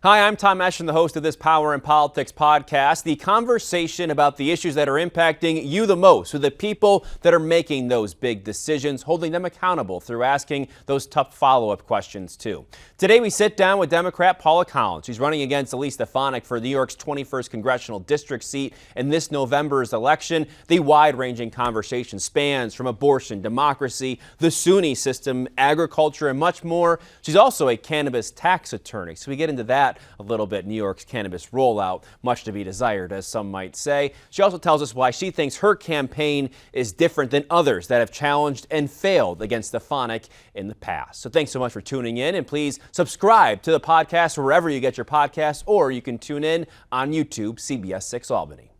Hi, I'm Tom Eschen, the host of this Power and Politics podcast. The conversation about the issues that are impacting you the most, who the people that are making those big decisions, holding them accountable through asking those tough follow-up questions too. Today we sit down with Democrat Paula Collins. She's running against Elise Stefanik for New York's 21st Congressional District seat in this November's election. The wide-ranging conversation spans from abortion, democracy, the SUNY system, agriculture, and much more. She's also a cannabis tax attorney, so we get into that a little bit. New York's cannabis rollout, much to be desired, as some might say. She also tells us why she thinks her campaign is different than others that have challenged and failed against Stefanik in the past. So thanks so much for tuning in, and please subscribe to the podcast wherever you get your podcasts, or you can tune in on YouTube, CBS6 Albany.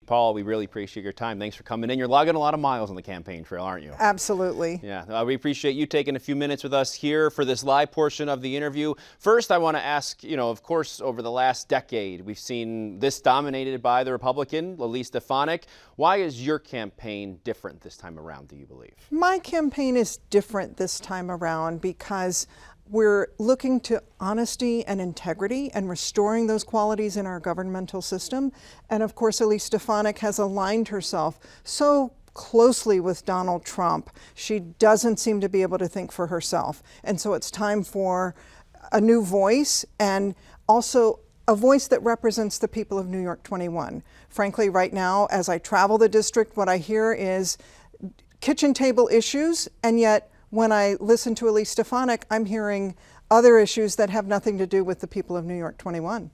Paul, we really appreciate your time. Thanks for coming in. You're logging a lot of miles on the campaign trail, aren't you? Absolutely. Yeah, we appreciate you taking a few minutes with us here for this live portion of the interview. First, I want to ask, of course, over the last decade, we've seen this dominated by the Republican, Elise Stefanik. Why is your campaign different this time around, do you believe? My campaign is different this time around because we're looking to honesty and integrity and restoring those qualities in our governmental system. And of course, Elise Stefanik has aligned herself so closely with Donald Trump. She doesn't seem to be able to think for herself. And so it's time for a new voice, and also a voice that represents the people of New York 21. Frankly, right now, as I travel the district, what I hear is kitchen table issues, and yet when I listen to Elise Stefanik, I'm hearing other issues that have nothing to do with the people of New York 21.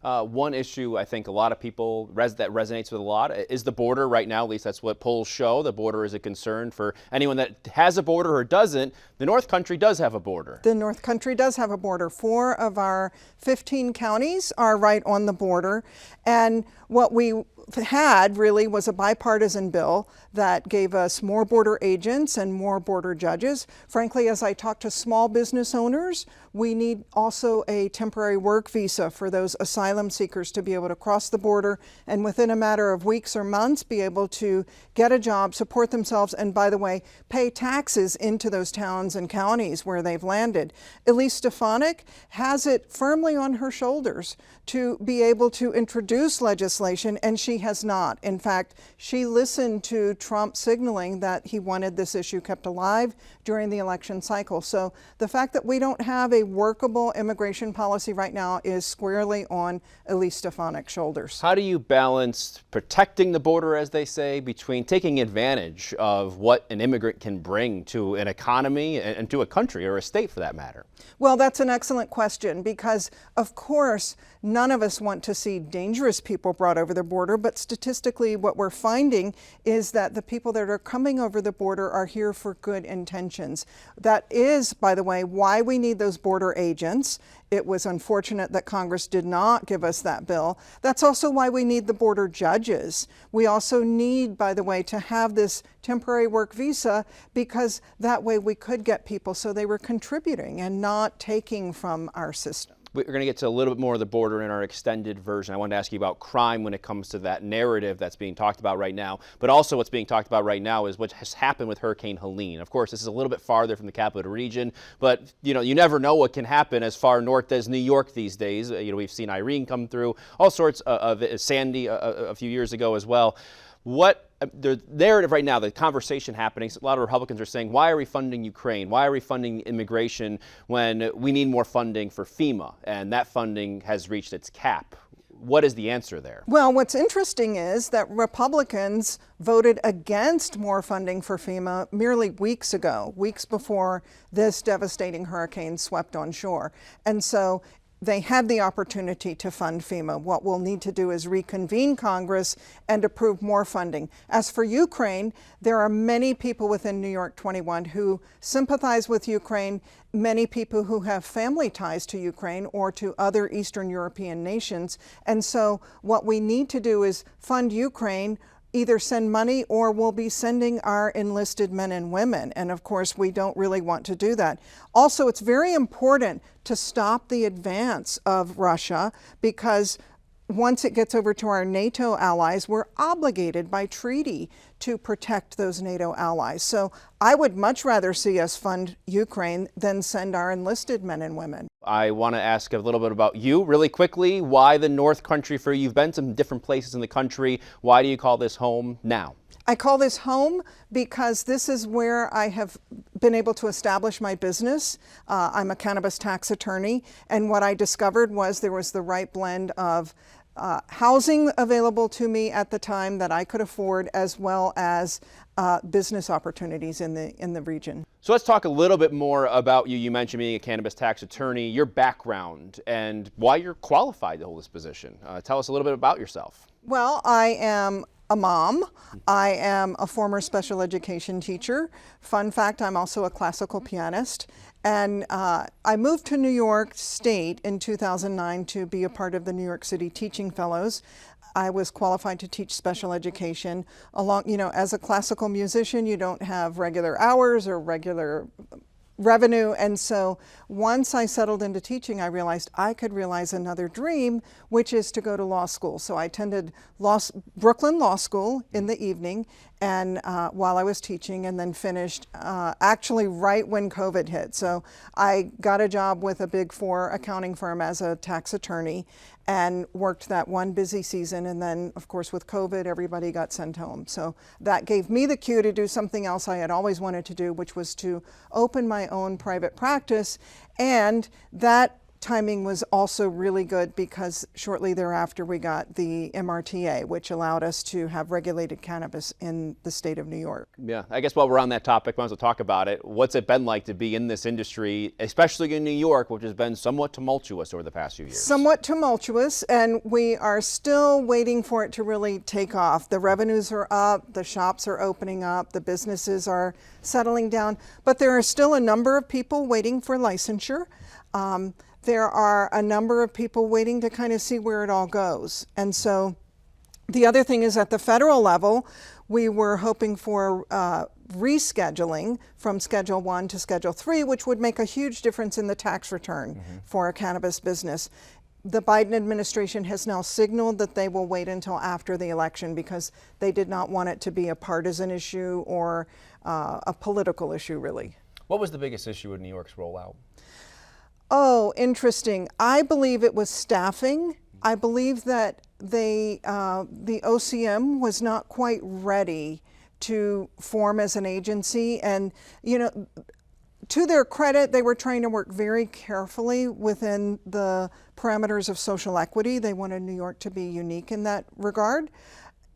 One issue I think a lot of people that resonates with a lot is the border right now. At least that's what polls show. The border is a concern for anyone that has a border or doesn't. The North Country does have a border. The North Country does have a border. 4 of our 15 counties are right on the border. And what we had really was a bipartisan bill that gave us more border agents and more border judges. Frankly, as I talk to small business owners, we need also a temporary work visa for those asylum seekers to be able to cross the border and within a matter of weeks or months be able to get a job, support themselves, and by the way, pay taxes into those towns and counties where they've landed. Elise Stefanik has it firmly on her shoulders to be able to introduce legislation, and she has not. In fact, she listened to Trump signaling that he wanted this issue kept alive during the election cycle. So the fact that we don't have a workable immigration policy right now is squarely on Elise Stefanik's shoulders. How do you balance protecting the border, as they say, between taking advantage of what an immigrant can bring to an economy and to a country or a state for that matter? Well, that's an excellent question because, of course, none of us want to see dangerous people brought over the border, but statistically what we're finding is that the people that are coming over the border are here for good intentions. That is, by the way, why we need those border agents. It was unfortunate that Congress did not give us that bill. That's also why we need the border judges. We also need, by the way, to have this temporary work visa because that way we could get people so they were contributing and not taking from our system. We're going to get to a little bit more of the border in our extended version. I wanted to ask you about crime when it comes to that narrative that's being talked about right now. But also what's being talked about right now is what has happened with Hurricane Helene. Of course, this is a little bit farther from the capital region, but you never know what can happen as far north as New York these days. We've seen Irene come through, all sorts of Sandy a few years ago as well. What the narrative right now, the conversation happening, a lot of Republicans are saying, why are we funding Ukraine? Why are we funding immigration when we need more funding for FEMA? And that funding has reached its cap. What is the answer there? Well, what's interesting is that Republicans voted against more funding for FEMA merely weeks ago, weeks before this devastating hurricane swept on shore. And so they had the opportunity to fund FEMA. What we'll need to do is reconvene Congress and approve more funding. As for Ukraine, there are many people within New York 21 who sympathize with Ukraine, many people who have family ties to Ukraine or to other Eastern European nations. And so what we need to do is fund Ukraine, either send money or we'll be sending our enlisted men and women. And of course, we don't really want to do that. Also, it's very important to stop the advance of Russia because once it gets over to our NATO allies, we're obligated by treaty to protect those NATO allies. So I would much rather see us fund Ukraine than send our enlisted men and women. I want to ask a little bit about you really quickly. Why the North Country for you? You've been to some different places in the country. Why do you call this home now? I call this home because this is where I have been able to establish my business. I'm a cannabis tax attorney, and what I discovered was there was the right blend of housing available to me at the time that I could afford, as well as business opportunities in the region. So let's talk a little bit more about you. You mentioned being a cannabis tax attorney, your background, and why you're qualified to hold this position. Tell us a little bit about yourself. Well, I am a mom. I am a former special education teacher. Fun fact, I'm also a classical pianist. And I moved to New York State in 2009 to be a part of the New York City Teaching Fellows. I was qualified to teach special education. As a classical musician, you don't have regular hours or regular revenue. And so once I settled into teaching, I realized I could realize another dream, which is to go to law school. So I attended Brooklyn Law School in the evening and while I was teaching, and then finished actually right when COVID hit. So I got a job with a Big Four accounting firm as a tax attorney and worked that one busy season. And then, of course, with COVID, everybody got sent home. So that gave me the cue to do something else I had always wanted to do, which was to open my own private practice. And that timing was also really good because shortly thereafter we got the MRTA, which allowed us to have regulated cannabis in the state of New York. Yeah, I guess while we're on that topic, might as well talk about it. What's it been like to be in this industry, especially in New York, which has been somewhat tumultuous over the past few years? Somewhat tumultuous, and we are still waiting for it to really take off. The revenues are up, the shops are opening up, the businesses are settling down, but there are still a number of people waiting for licensure. There are a number of people waiting to kind of see where it all goes. And so the other thing is, at the federal level, we were hoping for rescheduling from Schedule 1 to Schedule 3, which would make a huge difference in the tax return for a cannabis business. The Biden administration has now signaled that they will wait until after the election because they did not want it to be a partisan issue or a political issue, really. What was the biggest issue in New York's rollout? Oh, interesting. I believe it was staffing. I believe that the OCM was not quite ready to form as an agency. And, to their credit, they were trying to work very carefully within the parameters of social equity. They wanted New York to be unique in that regard.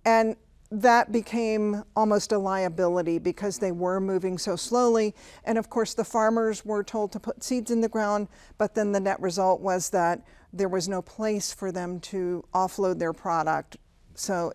And that became almost a liability because they were moving so slowly. And of course, the farmers were told to put seeds in the ground, but then the net result was that there was no place for them to offload their product. So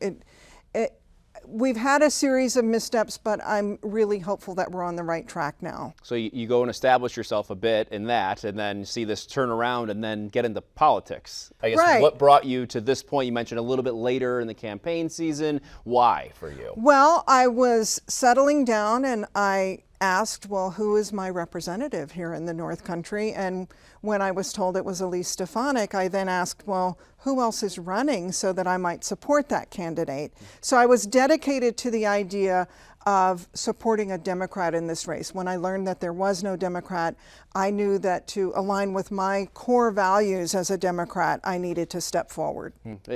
we've had a series of missteps, but I'm really hopeful that we're on the right track now. So you go and establish yourself a bit in that, and then see this turn around and then get into politics. I guess Right. What brought you to this point? You mentioned a little bit later in the campaign season. Why for you? Well, I was settling down and I asked, well, who is my representative here in the North Country? And when I was told it was Elise Stefanik, I then asked, well, who else is running so that I might support that candidate? So I was dedicated to the idea of supporting a Democrat in this race. When I learned that there was no Democrat, I knew that to align with my core values as a Democrat, I needed to step forward.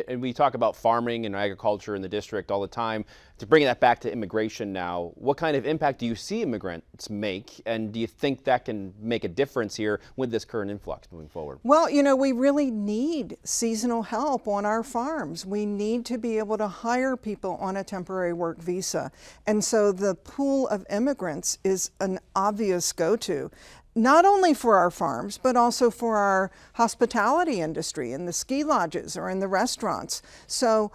And we talk about farming and agriculture in the district all the time. To bring that back to immigration now, what kind of impact do you see immigrants make? And do you think that can make a difference here with this current influx moving forward? Well, we really need seasonal help on our farms. We need to be able to hire people on a temporary work visa. And so the pool of immigrants is an obvious go-to, not only for our farms, but also for our hospitality industry in the ski lodges or in the restaurants. So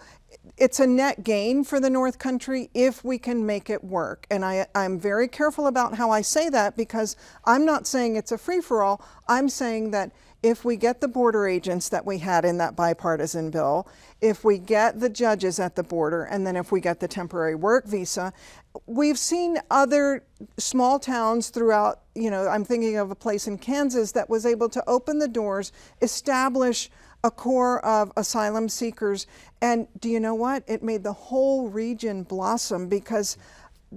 it's a net gain for the North Country if we can make it work. And I'm very careful about how I say that because I'm not saying it's a free-for-all. I'm saying that if we get the border agents that we had in that bipartisan bill, if we get the judges at the border, and then if we get the temporary work visa, we've seen other small towns throughout, I'm thinking of a place in Kansas that was able to open the doors, establish a core of asylum seekers. And do you know what? It made the whole region blossom because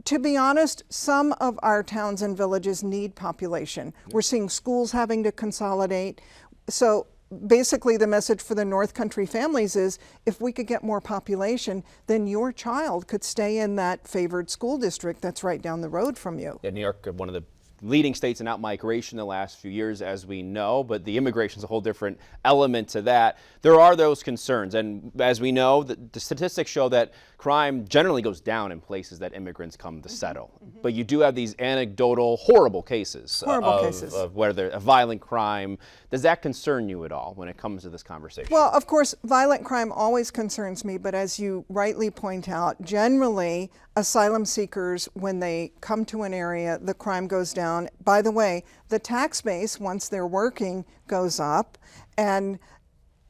To be honest, some of our towns and villages need population. We're seeing schools having to consolidate. So basically the message for the North Country families is if we could get more population, then your child could stay in that favored school district that's right down the road from you. Yeah, New York, one of the leading states in out-migration the last few years, as we know, but the immigration is a whole different element to that. There are those concerns, and as we know, the statistics show that crime generally goes down in places that immigrants come to settle. But you do have these anecdotal, horrible cases of whether a violent crime. Does that concern you at all when it comes to this conversation? Well, of course, violent crime always concerns me, but as you rightly point out, generally, asylum seekers, when they come to an area, the crime goes down. By the way, the tax base, once they're working, goes up, and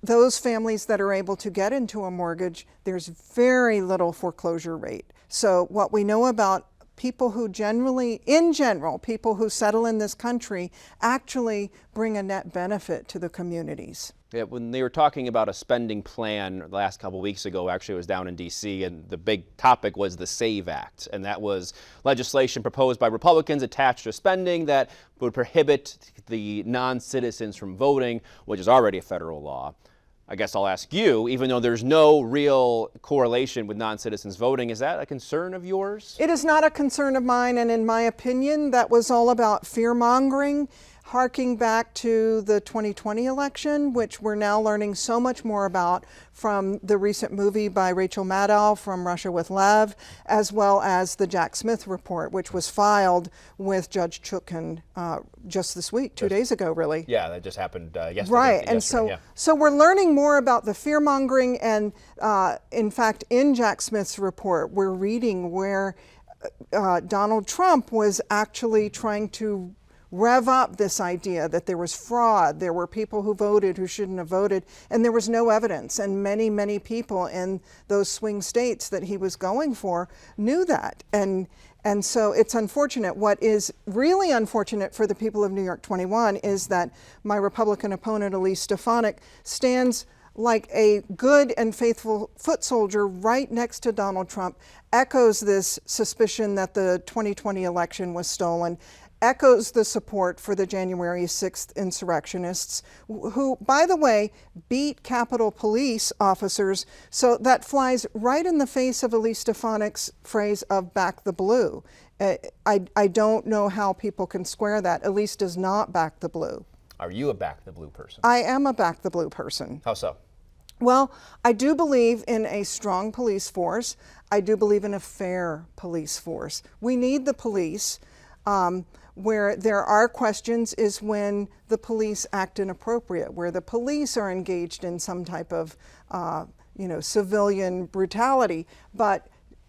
those families that are able to get into a mortgage, there's very little foreclosure rate. So what we know about people who in general, people who settle in this country actually bring a net benefit to the communities. Yeah, when they were talking about a spending plan the last couple of weeks ago, actually it was down in D.C., and the big topic was the SAVE Act, and that was legislation proposed by Republicans attached to spending that would prohibit the non-citizens from voting, which is already a federal law. I guess I'll ask you, even though there's no real correlation with non-citizens voting, is that a concern of yours? It is not a concern of mine, and in my opinion, that was all about fear-mongering, harking back to the 2020 election, which we're now learning so much more about from the recent movie by Rachel Maddow, From Russia with Love, as well as the Jack Smith report, which was filed with Judge Chutkan just this week, 2 days ago, really. Yeah, that just happened yesterday. Right, and so we're learning more about the fear-mongering, and in fact, in Jack Smith's report, we're reading where Donald Trump was actually trying to rev up this idea that there was fraud, there were people who voted who shouldn't have voted, and there was no evidence. And many, many people in those swing states that he was going for knew that. And so it's unfortunate. What is really unfortunate for the people of New York 21 is that my Republican opponent, Elise Stefanik, stands like a good and faithful foot soldier right next to Donald Trump, echoes this suspicion that the 2020 election was stolen, echoes the support for the January 6th insurrectionists, who, by the way, beat Capitol Police officers. So that flies right in the face of Elise Stefanik's phrase of back the blue. I don't know how people can square that. Elise does not back the blue. Are you a back the blue person? I am a back the blue person. How so? Well, I do believe in a strong police force. I do believe in a fair police force. We need the police. Where there are questions is when the police act inappropriate, where the police are engaged in some type of, civilian brutality. But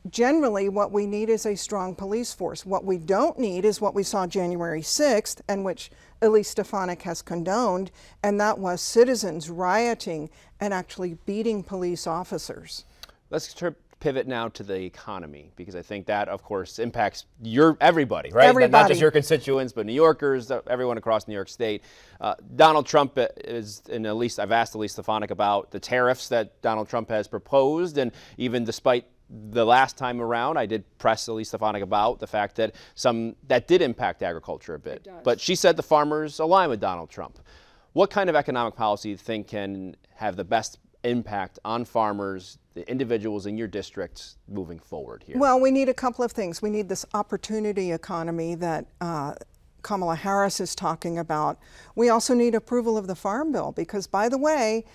generally, what we need is a strong police force. What we don't need is what we saw January 6th, and which Elise Stefanik has condoned, and that was citizens rioting and actually beating police officers. Let's pivot now to the economy, because I think that, of course, impacts everybody, right? Everybody. Not just your constituents, but New Yorkers, everyone across New York State. Donald Trump is, and at least I've asked Elise Stefanik about the tariffs that Donald Trump has proposed, and even despite the last time around, I did press Elise Stefanik about the fact that that did impact agriculture a bit. But she said the farmers align with Donald Trump. What kind of economic policy do you think can have the best impact on farmers, the individuals in your districts moving forward here? Well, we need a couple of things. We need this opportunity economy that Kamala Harris is talking about. We also need approval of the Farm Bill because, by the way,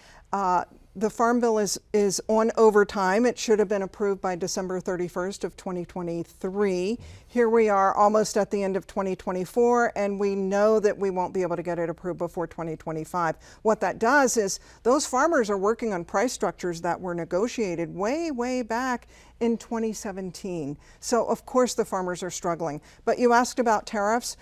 the Farm Bill is on overtime. It should have been approved by December 31st of 2023. Here we are almost at the end of 2024, and we know that we won't be able to get it approved before 2025. What that does is those farmers are working on price structures that were negotiated way, way back in 2017. So of course the farmers are struggling. But you asked about tariffs.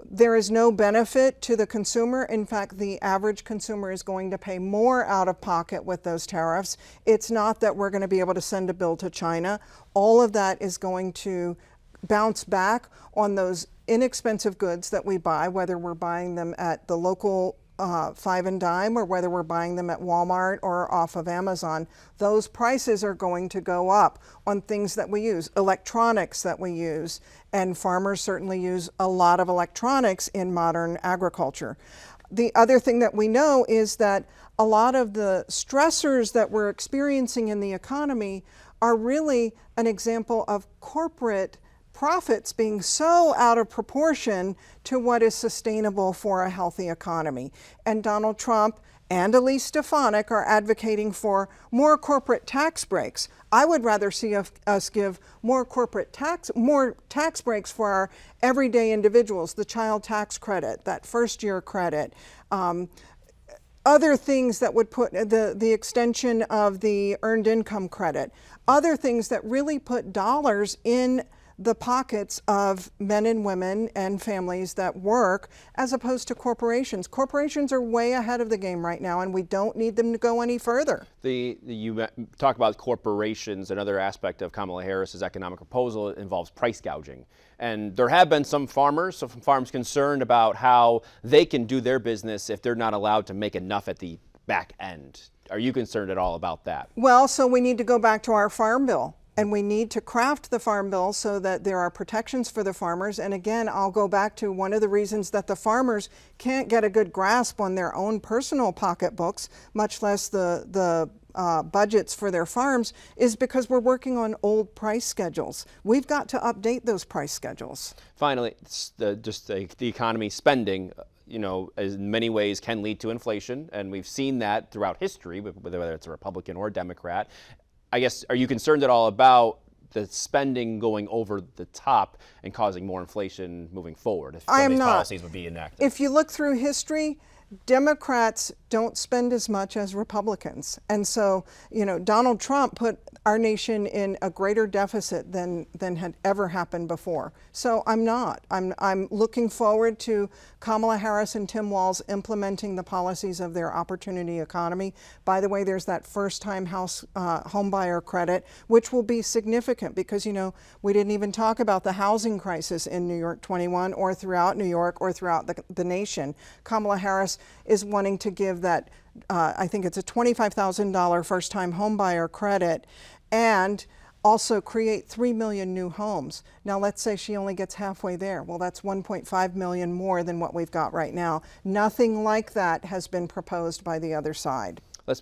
There is no benefit to the consumer. In fact, the average consumer is going to pay more out of pocket with those tariffs. It's not that we're going to be able to send a bill to China. All of that is going to bounce back on those inexpensive goods that we buy, whether we're buying them at the local five and dime, or whether we're buying them at Walmart or off of Amazon, those prices are going to go up on things that we use, electronics that we use, and farmers certainly use a lot of electronics in modern agriculture. The other thing that we know is that a lot of the stressors that we're experiencing in the economy are really an example of corporate profits being so out of proportion to what is sustainable for a healthy economy. And Donald Trump and Elise Stefanik are advocating for more corporate tax breaks. I would rather see us give more tax breaks for our everyday individuals, the child tax credit, that first year credit, other things that would put the extension of the earned income credit, other things that really put dollars in the pockets of men and women and families that work, as opposed to corporations. Corporations are way ahead of the game right now, and we don't need them to go any further. You talk about corporations. Another aspect of Kamala Harris's economic proposal involves price gouging. And there have been some farmers concerned about how they can do their business if they're not allowed to make enough at the back end. Are you concerned at all about that? Well, so we need to go back to our farm bill. And we need to craft the farm bill so that there are protections for the farmers. And again, I'll go back to one of the reasons that the farmers can't get a good grasp on their own personal pocketbooks, much less the budgets for their farms, is because we're working on old price schedules. We've got to update those price schedules. Finally, the economy spending, in many ways can lead to inflation. And we've seen that throughout history, whether it's a Republican or a Democrat. I guess, are you concerned at all about the spending going over the top and causing more inflation moving forward if some of these policies would be enacted? If you look through history, Democrats don't spend as much as Republicans. And so, Donald Trump put our nation in a greater deficit than had ever happened before. So I'm not. I'm looking forward to Kamala Harris and Tim Walz implementing the policies of their opportunity economy. By the way, there's that first-time house homebuyer credit, which will be significant because, we didn't even talk about the housing crisis in NY-21 or throughout New York or throughout the nation. Kamala Harris is wanting to give that, I think it's a $25,000 first-time homebuyer credit, and also create 3 million new homes. Now let's say she only gets halfway there. Well, that's 1.5 million more than what we've got right now. Nothing like that has been proposed by the other side. Let's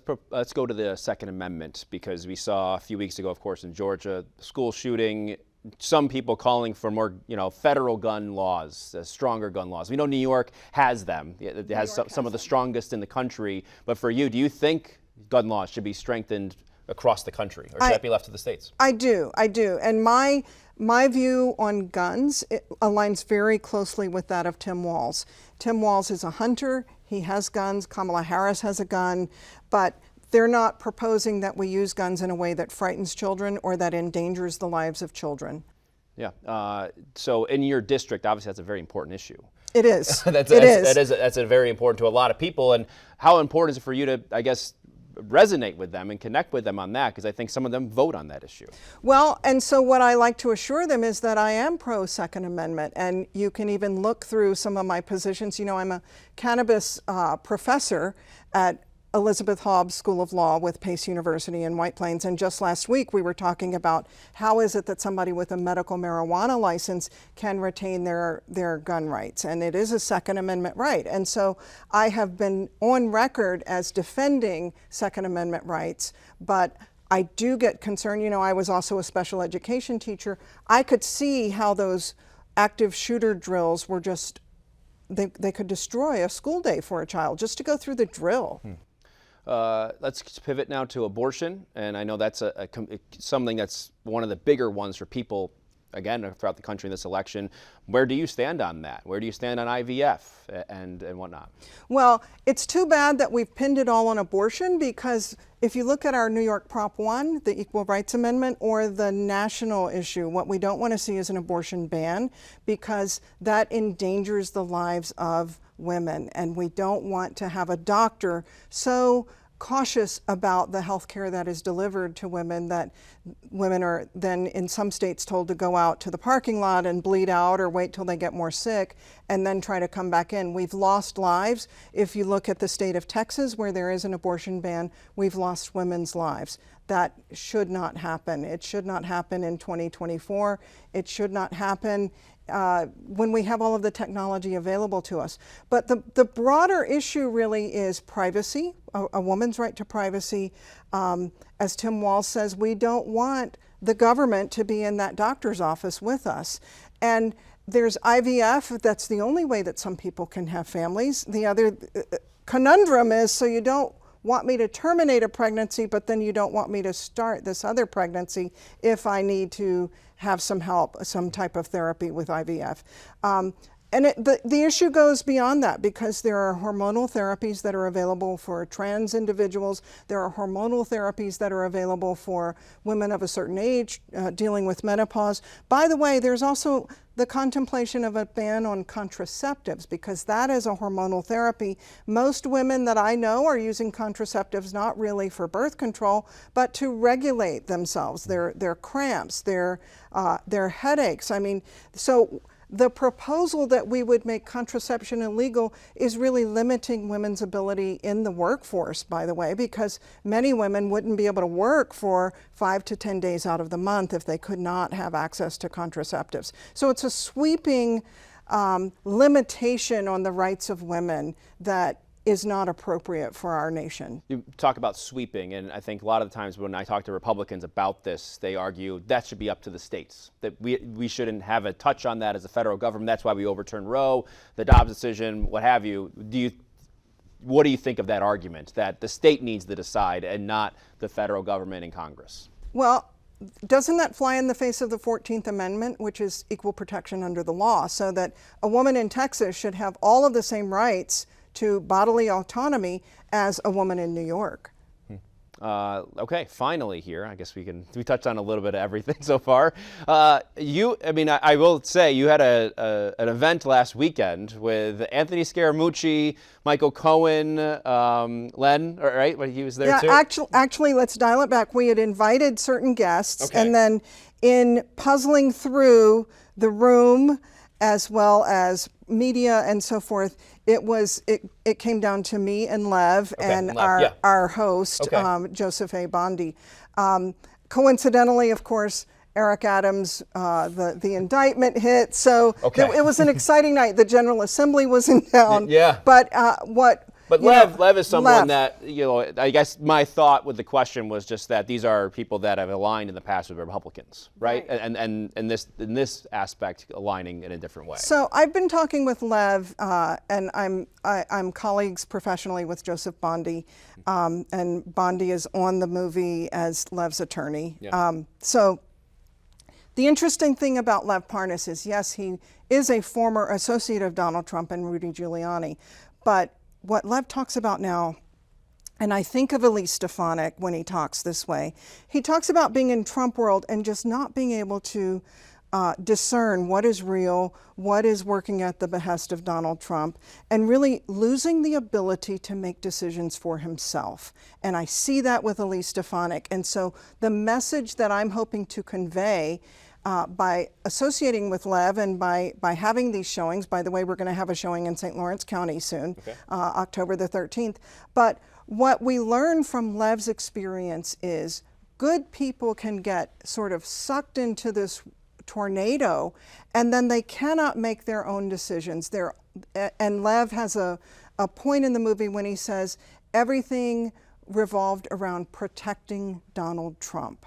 go to the Second Amendment, because we saw a few weeks ago, of course, in Georgia, school shooting. Some people calling for more, federal gun laws, stronger gun laws. We know New York has them. It has some of the strongest in the country. But for you, do you think gun laws should be strengthened across the country, or should that be left to the states? I do. And my view on guns, it aligns very closely with that of Tim Walz. Tim Walz is a hunter. He has guns. Kamala Harris has a gun. But they're not proposing that we use guns in a way that frightens children or that endangers the lives of children. Yeah. So in your district, obviously that's a very important issue. It is. That's very important to a lot of people. And how important is it for you to, I guess, resonate with them and connect with them on that? Because I think some of them vote on that issue. Well, and so what I like to assure them is that I am pro Second Amendment, and you can even look through some of my positions. I'm a cannabis professor at Elizabeth Hobbs School of Law with Pace University in White Plains, and just last week we were talking about how is it that somebody with a medical marijuana license can retain their gun rights, and it is a Second Amendment right. And so I have been on record as defending Second Amendment rights, but I do get concerned. I was also a special education teacher. I could see how those active shooter drills were just, they could destroy a school day for a child just to go through the drill. Let's pivot now to abortion, and I know that's something that's one of the bigger ones for people, again, throughout the country in this election. Where do you stand on that? Where do you stand on IVF and whatnot? Well, it's too bad that we've pinned it all on abortion, because if you look at our New York Prop 1, the Equal Rights Amendment, or the national issue, what we don't want to see is an abortion ban, because that endangers the lives of women, and we don't want to have a doctor so cautious about the health care that is delivered to women, that women are then in some states told to go out to the parking lot and bleed out or wait till they get more sick and then try to come back in. We've lost lives. If you look at the state of Texas, where there is an abortion ban, we've lost women's lives. That should not happen. It should not happen in 2024. It should not happen when we have all of the technology available to us. But the broader issue really is privacy, a woman's right to privacy. As Tim Walz says, we don't want the government to be in that doctor's office with us. And there's IVF, that's the only way that some people can have families. The other conundrum is, so you don't want me to terminate a pregnancy, but then you don't want me to start this other pregnancy if I need to have some help, some type of therapy with IVF. And the issue goes beyond that, because there are hormonal therapies that are available for trans individuals. There are hormonal therapies that are available for women of a certain age dealing with menopause. By the way, there's also the contemplation of a ban on contraceptives, because that is a hormonal therapy. Most women that I know are using contraceptives not really for birth control, but to regulate themselves, their cramps, their headaches. I mean, so the proposal that we would make contraception illegal is really limiting women's ability in the workforce, by the way, because many women wouldn't be able to work for 5 to 10 days out of the month if they could not have access to contraceptives. So it's a sweeping limitation on the rights of women that is not appropriate for our nation. You talk about sweeping, and I think a lot of the times when I talk to Republicans about this, they argue that should be up to the states, that we shouldn't have a touch on that as a federal government. That's why we overturned Roe, the Dobbs decision, what have you. What do you think of that argument, that the state needs to decide and not the federal government and Congress? Well, doesn't that fly in the face of the 14th Amendment, which is equal protection under the law, so that a woman in Texas should have all of the same rights to bodily autonomy as a woman in New York? Okay, finally here, I guess we touched on a little bit of everything so far. I will say you had an event last weekend with Anthony Scaramucci, Michael Cohen, Len, right? He was there too? Actually, let's dial it back. We had invited certain guests, okay, and then in puzzling through the room as well as media and so forth, it came down to me and Lev, okay, and our host, okay, Joseph A. Bondi. Coincidentally, of course, Eric Adams, the indictment hit, so okay, it was an exciting night. The General Assembly was in town. Yeah. But Lev is someone that, I guess my thought with the question was just that these are people that have aligned in the past with Republicans, right? And in this aspect, aligning in a different way. So I've been talking with Lev, and I'm colleagues professionally with Joseph Bondi, and Bondi is on the movie as Lev's attorney. Yeah. So the interesting thing about Lev Parnas is, yes, he is a former associate of Donald Trump and Rudy Giuliani, but what Lev talks about now, and I think of Elise Stefanik when he talks this way, he talks about being in Trump world and just not being able to discern what is real, what is working at the behest of Donald Trump, and really losing the ability to make decisions for himself. And I see that with Elise Stefanik. And so the message that I'm hoping to convey by associating with Lev and by having these showings, by the way, we're going to have a showing in St. Lawrence County soon, okay, October the 13th. But what we learn from Lev's experience is good people can get sort of sucked into this tornado, and then they cannot make their own decisions. And Lev has a point in the movie when he says everything revolved around protecting Donald Trump.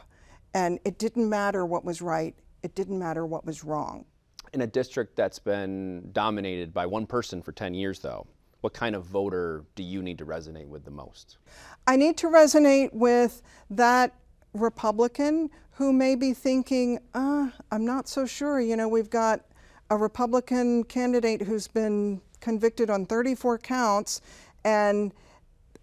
And it didn't matter what was right. It didn't matter what was wrong. In a district that's been dominated by one person for 10 years, though, what kind of voter do you need to resonate with the most? I need to resonate with that Republican who may be thinking, I'm not so sure. We've got a Republican candidate who's been convicted on 34 counts, and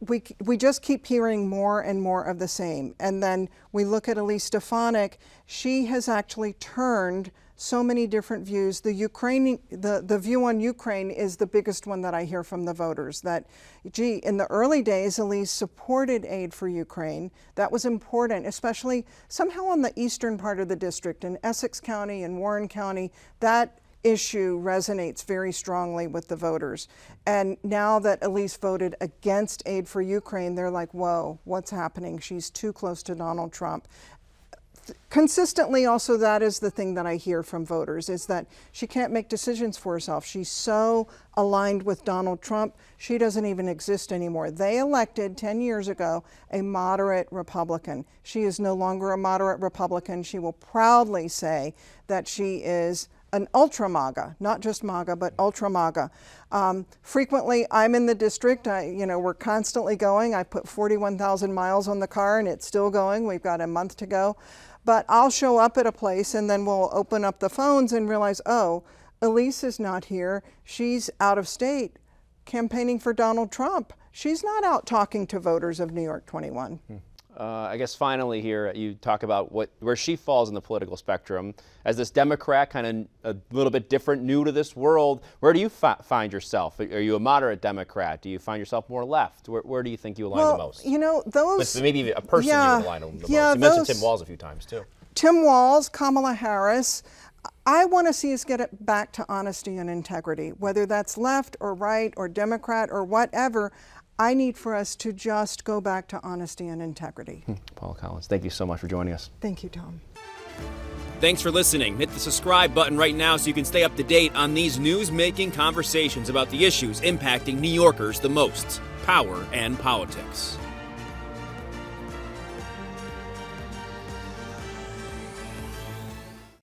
we just keep hearing more and more of the same. And then we look at Elise Stefanik. She has actually turned so many different views. The view on Ukraine is the biggest one that I hear from the voters, that, gee, in the early days, Elise supported aid for Ukraine. That was important, especially somehow on the eastern part of the district, in Essex County and Warren County. That issue resonates very strongly with the voters. And now that Elise voted against aid for Ukraine, they're like, whoa, what's happening? She's too close to Donald Trump. Consistently, also, that is the thing that I hear from voters, is that she can't make decisions for herself. She's so aligned with Donald Trump, she doesn't even exist anymore. They elected 10 years ago a moderate Republican. She is no longer a moderate Republican. She will proudly say that she is an ultra MAGA, not just MAGA, but ultra MAGA. Frequently, I'm in the district. We're constantly going. I put 41,000 miles on the car, and it's still going. We've got a month to go. But I'll show up at a place, and then we'll open up the phones and realize, oh, Elise is not here. She's out of state campaigning for Donald Trump. She's not out talking to voters of New York 21. I guess finally here, you talk about where she falls in the political spectrum. As this Democrat, kind of a little bit different, new to this world, where do you find yourself? Are you a moderate Democrat? Do you find yourself more left? Where do you think you align the most? You know, those... Maybe a person you would align the most. You mentioned Tim Walz a few times, too. Tim Walz, Kamala Harris. I want to see us get it back to honesty and integrity, whether that's left or right or Democrat or whatever. I need for us to just go back to honesty and integrity. Paula Collins, thank you so much for joining us. Thank you, Tom. Thanks for listening. Hit the subscribe button right now so you can stay up to date on these news-making conversations about the issues impacting New Yorkers the most. Power and politics.